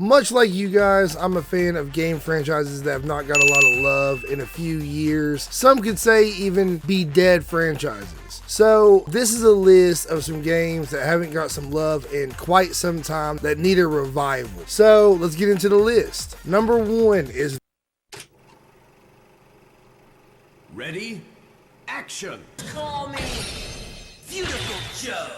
Much like you guys, I'm a fan of game franchises that have not got a lot of love in a few years. Some could say even be dead franchises. So this is a list of some games that haven't got some love in quite some time that need a revival. So let's get into the list. Number 1 is Ready? Action! Call me Beautiful Joe.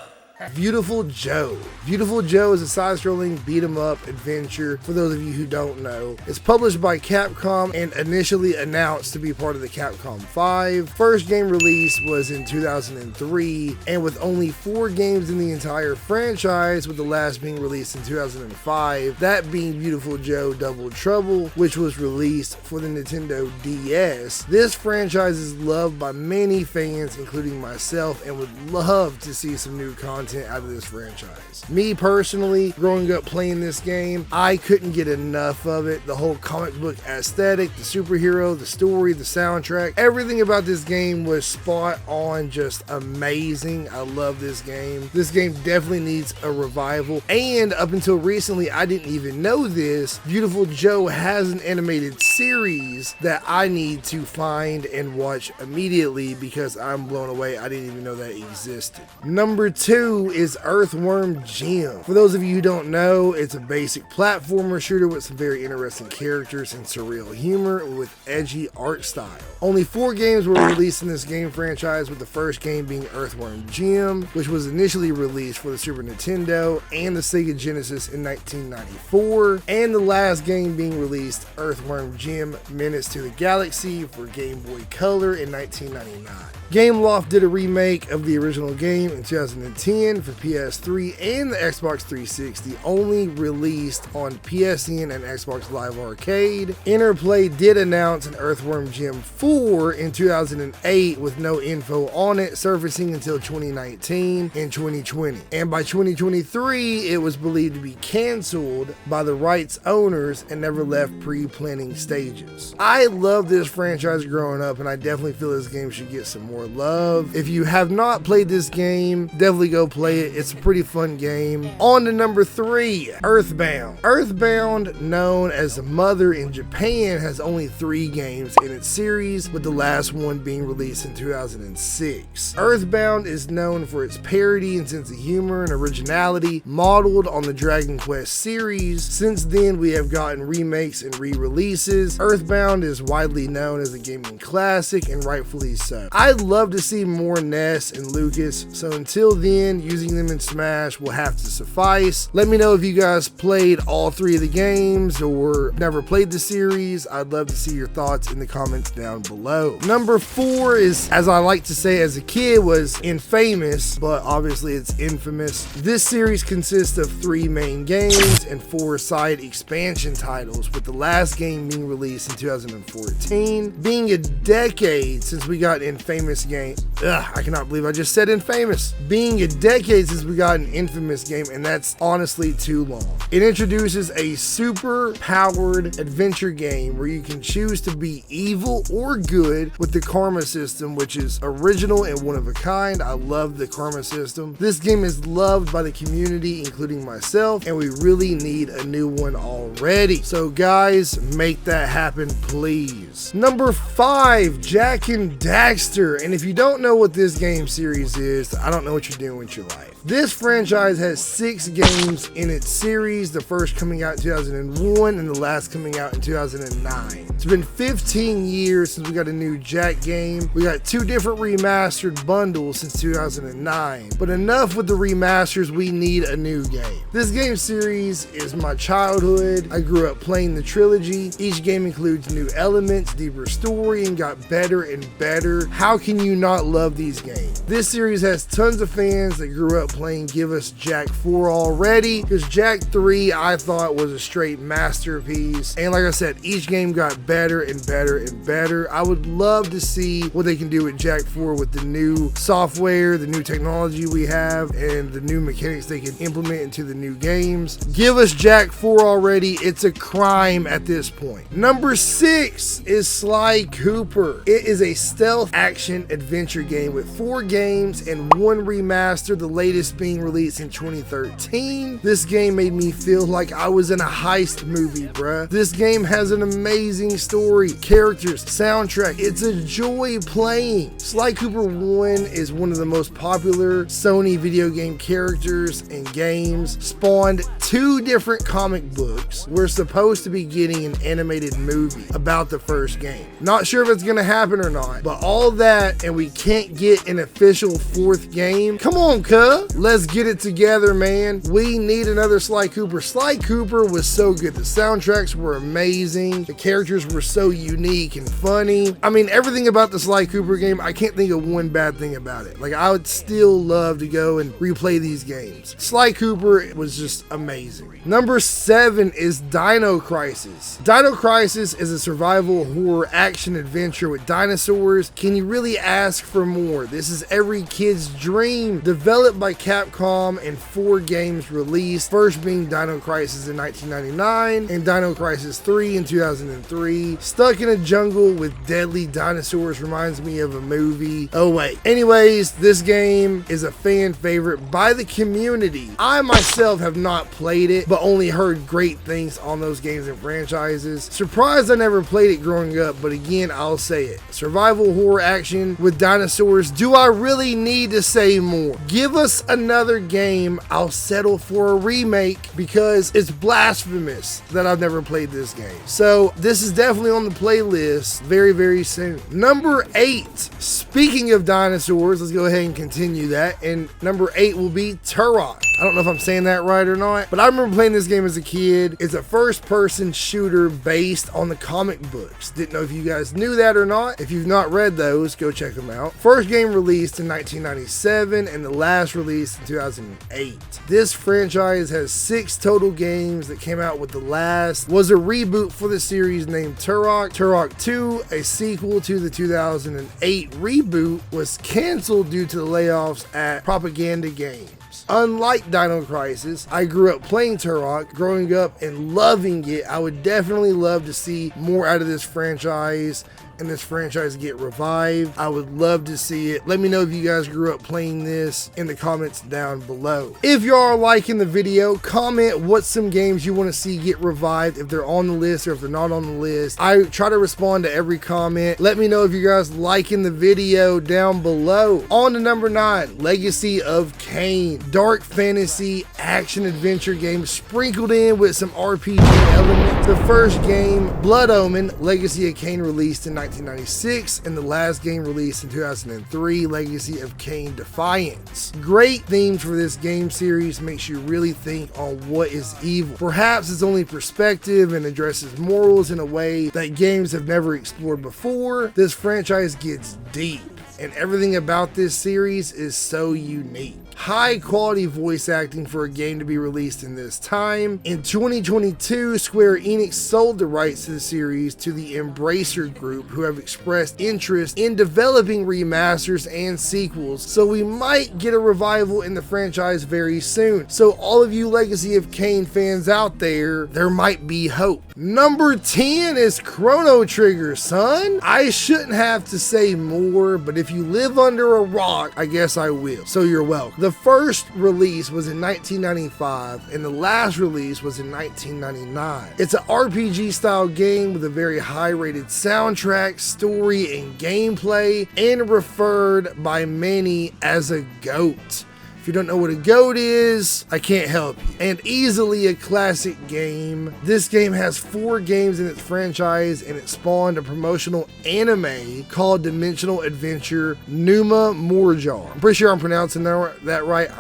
Beautiful Joe. Beautiful Joe is a side-scrolling beat-em-up adventure, for those of you who don't know. It's published by Capcom and initially announced to be part of the Capcom 5. First game release was in 2003, and with only 4 games in the entire franchise, with the last being released in 2005, that being Beautiful Joe Double Trouble, which was released for the Nintendo DS. This franchise is loved by many fans, including myself, and would love to see some new content out of this franchise. Me personally, growing up playing this game, I couldn't get enough of it. The whole comic book aesthetic, the superhero, the story, the soundtrack, everything about this game was spot on, just amazing. I love this game. This game definitely needs a revival, and up until recently, I didn't even know this. Beautiful Joe has an animated series that I need to find and watch immediately because I'm blown away. I didn't even know that existed. Number 2 is Earthworm Jim. For those of you who don't know, it's a basic platformer shooter with some very interesting characters and surreal humor with edgy art style. Only 4 games were released in this game franchise, with the first game being Earthworm Jim, which was initially released for the Super Nintendo and the Sega Genesis in 1994, and the last game being released, Earthworm Jim Menace to the Galaxy, for Game Boy Color in 1999. Gameloft did a remake of the original game in 2010 for PS3 and the Xbox 360, only released on PSN and Xbox Live Arcade. Interplay did announce an Earthworm Jim 4 in 2008 with no info on it surfacing until 2019 and 2020. And by 2023, it was believed to be canceled by the rights owners and never left pre-planning stages. I love this franchise growing up, and I definitely feel this game should get some more love. If you have not played this game, definitely go play it. It's a pretty fun game. On to number 3, Earthbound. Earthbound, known as the Mother in Japan, has only 3 games in its series, with the last one being released in 2006. Earthbound is known for its parody and sense of humor and originality, modeled on the Dragon Quest series. Since then, we have gotten remakes and re-releases. Earthbound is widely known as a gaming classic, and rightfully so. I'd love to see more Ness and Lucas, so until then, using them in Smash will have to suffice. Let me know if you guys played all 3 of the games or never played the series. I'd love to see your thoughts in the comments down below. Number 4 is, as I like to say as a kid, was Infamous, but obviously it's Infamous. This series consists of 3 main games and 4 side expansion titles, with the last game being released in 2014. Being a decade since we got Infamous game. I cannot believe I just said Infamous. Being a decade since we got an Infamous game, and that's honestly too long. It introduces a super powered adventure game where you can choose to be evil or good with the karma system, which is original and one of a kind. I love the karma system. This game is loved by the community, including myself, and we really need a new one already. So guys, make that happen, please. Number 5, Jak and Daxter. And if you don't know what this game series is, I don't know what you're doing with your life. This franchise has 6 games in its series, the first coming out in 2001 and the last coming out in 2009. It's been 15 years since we got a new Jak game. We got 2 different remastered bundles since 2009, but enough with the remasters, we need a new game. This game series is my childhood. I grew up playing the trilogy. Each game includes new elements, deeper story, and got better and better. How can you not love these games? This series has tons of fans that grew up playing Give Us Jak 4 already, because Jak 3 I thought was a straight masterpiece, and like I said, each game got better and better and better. I would love to see what they can do with Jak 4 with the new software, the new technology we have, and the new mechanics they can implement into the new games. Give us Jak 4 already. It's a crime at this point. Number 6 is Sly Cooper. It is a stealth action adventure game with 4 games and 1 remaster after the latest being released in 2013. This game made me feel like I was in a heist movie, bruh. This game has an amazing story, characters, soundtrack. It's a joy playing. Sly Cooper 1 is one of the most popular Sony video game characters and games. Spawned 2 different comic books. We're supposed to be getting an animated movie about the first game. Not sure if it's gonna happen or not, but all that and we can't get an official 4th game. Come on, cuh. Let's get it together, man. We need another Sly Cooper. Sly Cooper was so good. The soundtracks were amazing. The characters were so unique and funny. I mean, everything about the Sly Cooper game, I can't think of one bad thing about it. Like, I would still love to go and replay these games. Sly Cooper was just amazing. Number 7 is Dino Crisis. Dino Crisis is a survival horror action adventure with dinosaurs. Can you really ask for more? This is every kid's dream. Developed by Capcom and 4 games released. First being Dino Crisis in 1999 and Dino Crisis 3 in 2003. Stuck in a jungle with deadly dinosaurs reminds me of a movie. Oh wait. Anyways, this game is a fan favorite by the community. I myself have not played it, but only heard great things on those games and franchises. Surprised I never played it growing up, but again, I'll say it. Survival horror action with dinosaurs. Do I really need to say more? Give us another game. I'll settle for a remake because it's blasphemous that I've never played this game. So this is definitely on the playlist very, very soon. Number 8. Speaking of dinosaurs, let's go ahead and continue that. And number 8 will be Turok. I don't know if I'm saying that right or not, but I remember playing this game as a kid. It's a first-person shooter based on the comic books. Didn't know if you guys knew that or not. If you've not read those, go check them out. First game released in 1997 and the last released in 2008. This franchise has 6 total games that came out, with the last was a reboot for the series named Turok. Turok 2, a sequel to the 2008 reboot, was canceled due to the layoffs at Propaganda Games. Unlike Dino Crisis, I grew up playing Turok, growing up and loving it. I would definitely love to see more out of this franchise and this franchise get revived. I would love to see it. Let me know if you guys grew up playing this in the comments down below. If you are liking the video, comment what some games you want to see get revived, if they're on the list or if they're not on the list. I try to respond to every comment. Let me know if you guys liking the video down below. On to number 9, Legacy of Kain. Dark fantasy action adventure game sprinkled in with some RPG elements. The first game, Blood Omen, Legacy of Kain, released in 1996, and the last game released in 2003, Legacy of Kain Defiance. Great themes for this game series, makes you really think on what is evil. Perhaps it's only perspective and addresses morals in a way that games have never explored before. This franchise gets deep, and everything about this series is so unique. High quality voice acting for a game to be released in this time. In 2022, Square Enix sold the rights to the series to the Embracer Group, who have expressed interest in developing remasters and sequels, so we might get a revival in the franchise very soon. So all of you Legacy of Kain fans out there might be hope. Number 10 is Chrono Trigger, son. I shouldn't have to say more, but if you live under a rock, I guess I will. So you're welcome. The first release was in 1995 and the last release was in 1999. It's an RPG style game with a very high rated soundtrack, story, and gameplay, and referred by many as a GOAT. If you don't know what a GOAT is, I can't help you. And easily a classic game. This game has 4 games in its franchise, and it spawned a promotional anime called Dimensional Adventure Numa Morjar. I'm pretty sure I'm pronouncing that right.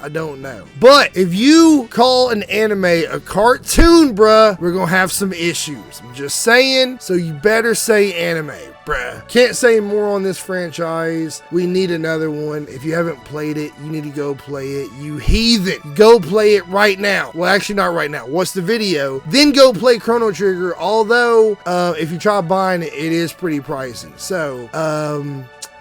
I don't know. But if you call an anime a cartoon, bruh, we're gonna have some issues. I'm just saying, so you better say anime, bruh. Can't say more on this franchise. We need another one. If you haven't played it, you need to go play it. You heathen. Go play it right now. Well, actually not right now. Watch the video, then go play Chrono Trigger. Although, if you try buying it, it is pretty pricey. So,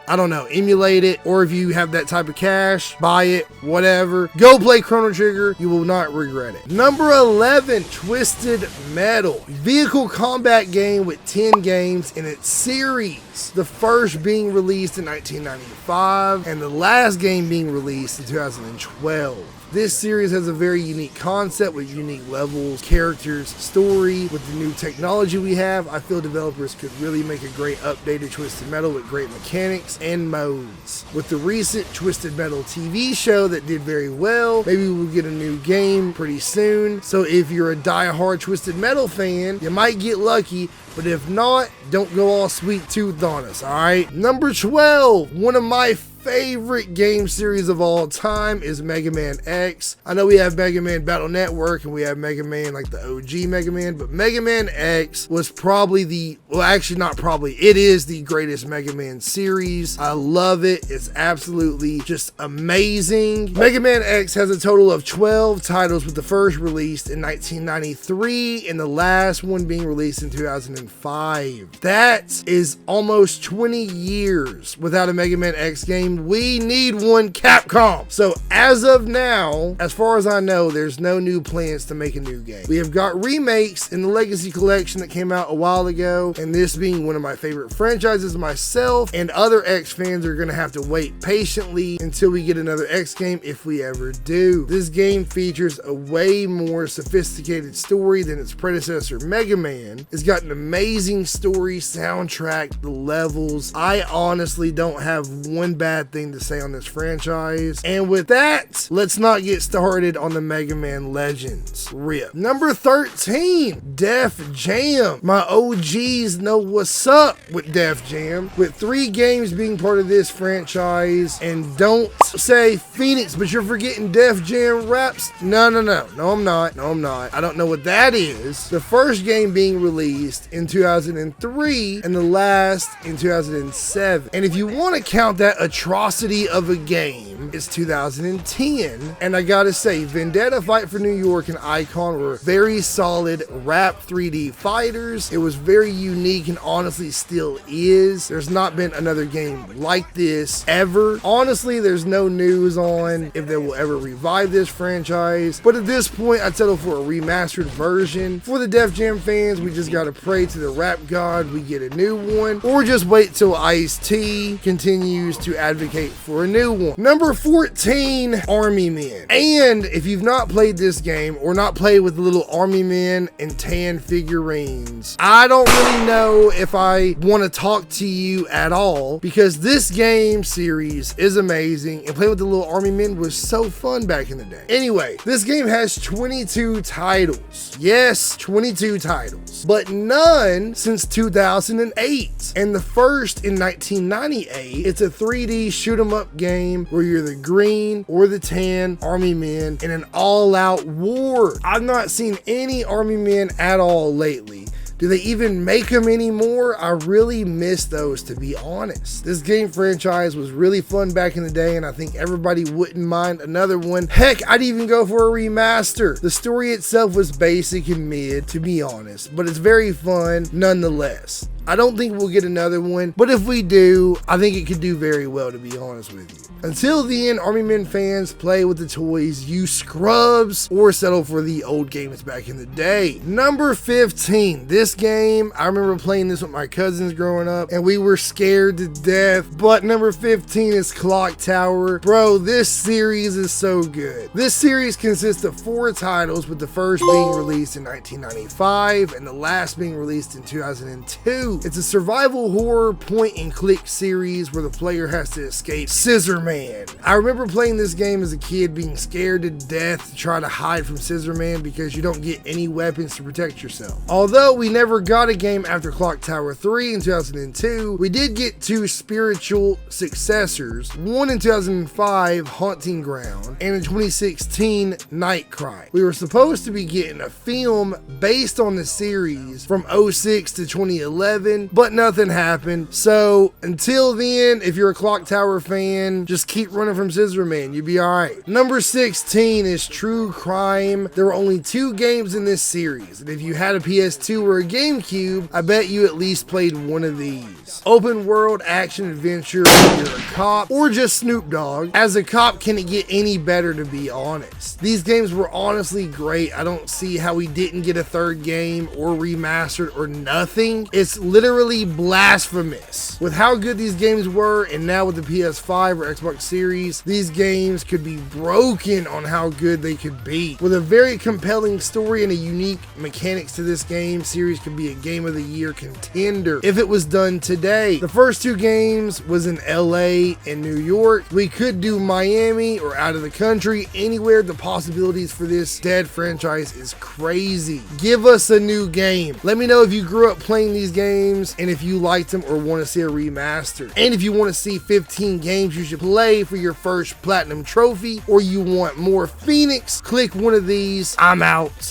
I don't know, emulate it, or if you have that type of cash, buy it, whatever. Go play Chrono Trigger. You will not regret it. Number 11, Twisted Metal. Vehicle combat game with 10 games in its series. The first being released in 1995 and the last game being released in 2012. This series has a very unique concept with unique levels, characters, story. With the new technology we have, I feel developers could really make a great updated Twisted Metal with great mechanics and modes. With the recent Twisted Metal TV show that did very well, maybe we'll get a new game pretty soon. So if you're a die-hard Twisted Metal fan, you might get lucky, but if not, don't go all sweet tooth on us, alright? Number 12, one of my favorite game series of all time is Mega Man X. I know we have Mega Man Battle Network and we have Mega Man, like the OG Mega Man, but Mega Man X was probably it is the greatest Mega Man series. I love it. It's absolutely just amazing. Mega Man X has a total of 12 titles, with the first released in 1993 and the last one being released in 2005. That is almost 20 years without a Mega Man X game. We need one, Capcom. So as of now, as far as I know, there's no new plans to make a new game. We have got remakes in the Legacy Collection that came out a while ago, and this being one of my favorite franchises myself, and other X fans are gonna have to wait patiently until we get another X game, if we ever do. This game features a way more sophisticated story than its predecessor Mega Man. It's got an amazing story, soundtrack, the levels. I honestly don't have one bad thing to say on this franchise. And with that, let's not get started on the Mega Man Legends. RIP. Number 13, Def Jam. My OGs know what's up with Def Jam, with 3 games being part of this franchise. And don't say Phoenix, but you're forgetting Def Jam Raps. No, I'm not. I don't know what that is. The first game being released in 2003 and the last in 2007. And if you want to count that atrocity of a game, it's 2010. And I gotta say, Vendetta, Fight for New York, and Icon were very solid rap 3D fighters. It was very unique and honestly still is. There's not been another game like this ever. Honestly, there's no news on if they will ever revive this franchise, but at this point I'd settle for a remastered version. For the Def Jam fans, we just gotta pray to the rap god we get a new one, or just wait till Ice-T continues to advocate for a new one. Number 14, Army Men. And if you've not played this game or not played with little Army Men and tan figurines, I don't really know if I want to talk to you at all, because this game series is amazing and playing with the little Army Men was so fun back in the day. Anyway, this game has 22 titles. Yes, 22 titles, but none since 2008. And the first in 1998. It's a 3D shoot 'em up game where you're the green or the tan Army Men in an all-out war. I've not seen any Army Men at all lately. Do they even make them anymore? I really miss those, to be honest. This game franchise was really fun back in the day, and I think everybody wouldn't mind another one. Heck, I'd even go for a remaster. The story itself was basic and mid, to be honest, but it's very fun nonetheless. I don't think we'll get another one, but if we do, I think it could do very well, to be honest with you. Until then, Army Men fans, play with the toys, use scrubs, or settle for the old games back in the day. Number 15, this game, I remember playing this with my cousins growing up, and we were scared to death, but number 15 is Clock Tower. Bro, this series is so good. This series consists of 4 titles, with the first being released in 1995, and the last being released in 2002. It's a survival horror point and click series where the player has to escape Scissor Man. I remember playing this game as a kid, being scared to death to try to hide from Scissor Man because you don't get any weapons to protect yourself. Although we never got a game after Clock Tower 3 in 2002, we did get 2 spiritual successors, one in 2005, Haunting Ground, and in 2016, Night Cry. We were supposed to be getting a film based on the series from 06 to 2011, 7, but nothing happened. So until then, if you're a Clock Tower fan, just keep running from Scissorman. You'll be alright. Number 16 is True Crime. There were only 2 games in this series, and if you had a PS2 or a GameCube, I bet you at least played one of these. Open world action adventure where you're a cop or just Snoop Dogg. As a cop, can it get any better, to be honest? These games were honestly great. I don't see how we didn't get a 3rd game or remastered or nothing. It's literally blasphemous. With how good these games were, and now with the PS5 or Xbox Series, these games could be broken on how good they could be. With a very compelling story and a unique mechanics to this game, series could be a Game of the Year contender if it was done today. The first 2 games was in LA and New York. We could do Miami or out of the country. Anywhere, the possibilities for this dead franchise is crazy. Give us a new game. Let me know if you grew up playing these games and if you liked them or want to see a remaster. And if you want to see 15 games you should play for your first platinum trophy, or you want more Phoenix, click one of these. I'm out.